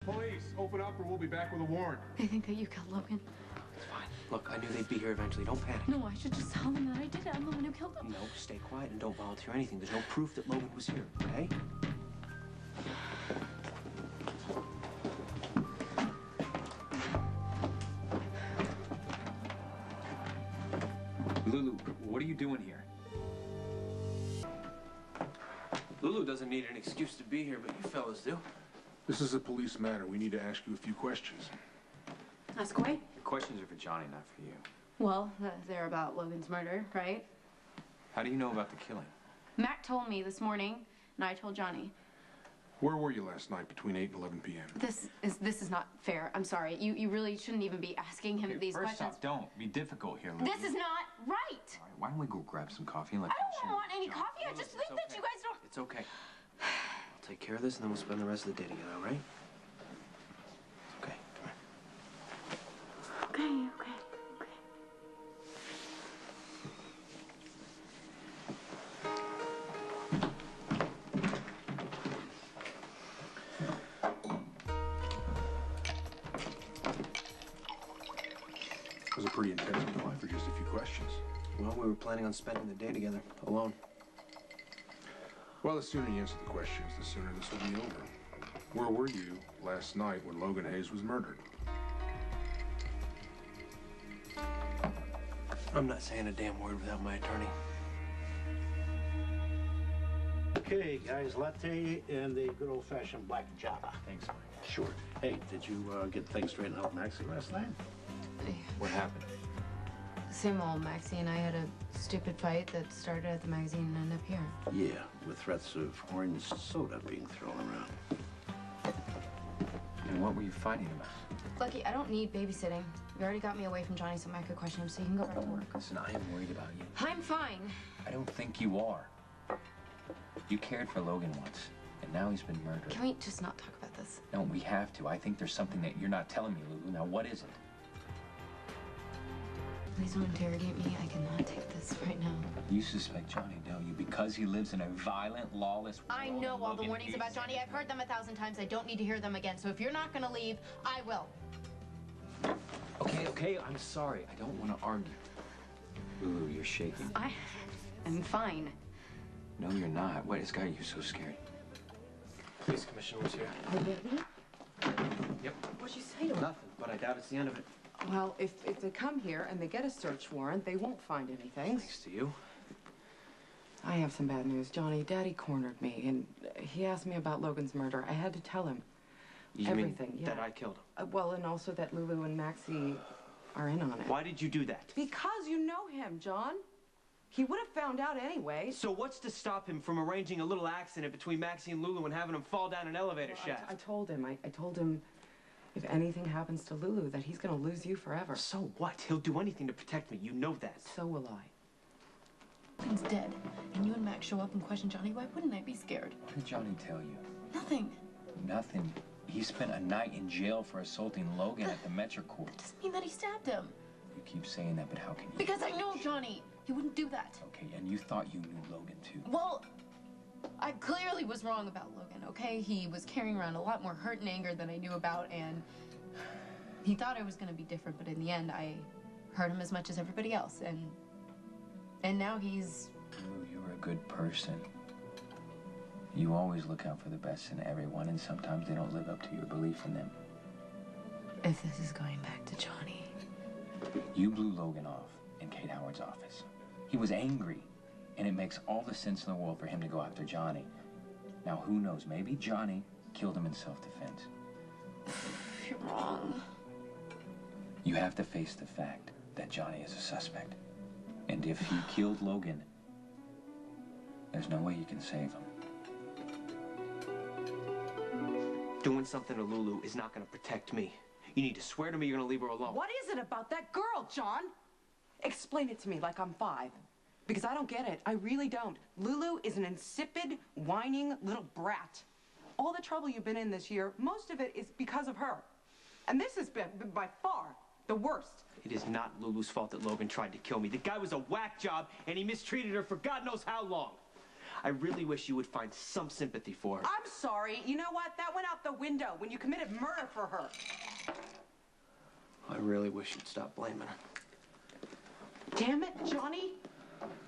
Police, open up or we'll be back with a warrant. They think that you killed Logan. It's fine. Look, I knew they'd be here eventually. Don't panic. No, I should just tell them that I did it. I'm the one who killed them. No, stay quiet and don't volunteer anything. There's no proof that Logan was here, okay? Lulu, what are you doing here? Lulu doesn't need an excuse to be here, but you fellas do. This is a police matter. We need to ask you a few questions. Ask away. The questions are for Johnny, not for you. Well, they're about Logan's murder, right? How do you know about the killing? Matt told me this morning, and I told Johnny. Where were you last night between 8 and 11 p.m.? This is not fair. I'm sorry. You really shouldn't even be asking him these First questions. off, don't be difficult here, Lulu. This is not right. All right, why don't we go grab some coffee and let I don't want any coffee. I just think that you guys don't. It's okay. I'll take care of this and then we'll spend the rest of the day together, all right? Okay, come here. Okay. It was a pretty intense reply for just a few questions. Well, we were planning on spending the day together, alone. Well, the sooner you answer the questions, the sooner this will be over. Where were you last night when Logan Hayes was murdered? I'm not saying a damn word without my attorney. Okay, guys, latte and the good old-fashioned black java. Thanks, Mike. Sure. Hey, did you get things straightened out with Maxie last night? What happened? Same old. Maxie and I had a stupid fight that started at the magazine and ended up here. Yeah, with threats of orange soda being thrown around. And what were you fighting about? Lucky, I don't need babysitting. You already got me away from Johnny, so I could question him, so you can go back to work. Listen, I am worried about you. I'm fine. I don't think you are. You cared for Logan once, and now he's been murdered. Can we just not talk about this? No, we have to. I think there's something that you're not telling me, Lulu. Now, what is it? Please don't interrogate me. I cannot take this right now. You suspect Johnny, don't you? Because he lives in a violent, lawless world. I know all the Logan warnings about Johnny. I've heard them 1,000 times. I don't need to hear them again. So if you're not going to leave, I will. Okay, I'm sorry. I don't want to argue. Lulu, you're shaking. I am fine. No, you're not. What has got you so scared? Police commissioner was here. Oh, really? Yep. What'd you say to him? Nothing, but I doubt it's the end of it. Well, if they come here and they get a search warrant, they won't find anything. Thanks to you. I have some bad news, Johnny. Daddy cornered me, and he asked me about Logan's murder. I had to tell him. You everything, mean yeah. that I killed him? Well, and also that Lulu and Maxie are in on it. Why did you do that? Because you know him, John. He would have found out anyway. So what's to stop him from arranging a little accident between Maxie and Lulu and having them fall down an elevator shaft? I told him. I told him if anything happens to Lulu, that he's going to lose you forever. So what? He'll do anything to protect me. You know that. So will I. Logan's dead, and you and Max show up and question Johnny. Why wouldn't I be scared? What did Johnny tell you? Nothing. Nothing. He spent a night in jail for assaulting Logan at the Metro Court. That doesn't mean that he stabbed him. You keep saying that, but how can you? Because I know Johnny. He wouldn't do that. Okay, and you thought you knew Logan, too. Well, I clearly was wrong about Logan, okay? He was carrying around a lot more hurt and anger than I knew about, and he thought I was going to be different, but in the end, I hurt him as much as everybody else, and now he's... Oh, you're a good person. You always look out for the best in everyone, and sometimes they don't live up to your belief in them. If this is going back to Johnny... You blew Logan off in Kate Howard's office. He was angry, and it makes all the sense in the world for him to go after Johnny. Now, who knows? Maybe Johnny killed him in self-defense. You're wrong. You have to face the fact that Johnny is a suspect. And if he killed Logan, there's no way you can save him. Doing something to Lulu is not going to protect me. You need to swear to me you're going to leave her alone. What is it about that girl, John? Explain it to me like I'm 5. Because I don't get it. I really don't. Lulu is an insipid, whining little brat. All the trouble you've been in this year, most of it is because of her. And this has been by far the worst. It is not Lulu's fault that Logan tried to kill me. The guy was a whack job, and he mistreated her for God knows how long. I really wish you would find some sympathy for her. I'm sorry. You know what? That went out the window when you committed murder for her. I really wish you'd stop blaming her. Damn it, Johnny.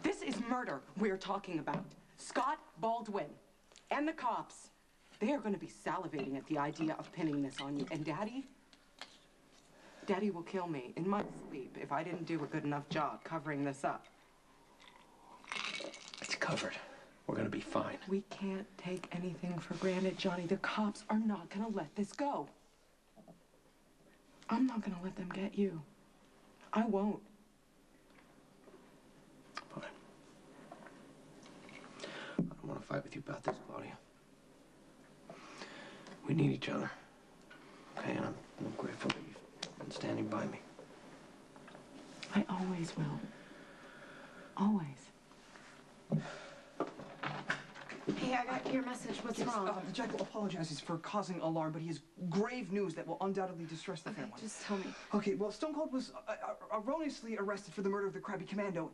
This is murder we're talking about. Scott Baldwin and the cops. They are going to be salivating at the idea of pinning this on you. And Daddy will kill me in my sleep if I didn't do a good enough job covering this up. It's covered. We're gonna be fine. We can't take anything for granted, Johnny. The cops are not going to let this go. I'm not going to let them get you. I won't. Fine. I don't want to fight with you about this, Claudia. We need each other. Okay, and I'm grateful that you've been standing by me. I always will. Always. Hey, I got your message. What's wrong? Jackal apologizes for causing alarm, but he has grave news that will undoubtedly distress the family. Just tell me. Okay, well, Stone Cold was erroneously arrested for the murder of the Krabby Commando.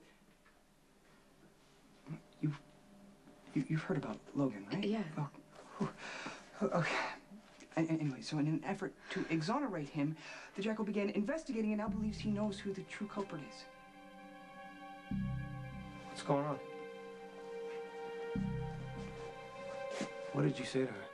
You've heard about Logan, right? Yeah. Oh, okay. Anyway, so in an effort to exonerate him, the Jackal began investigating and now believes he knows who the true culprit is. What's going on? What did you say to her?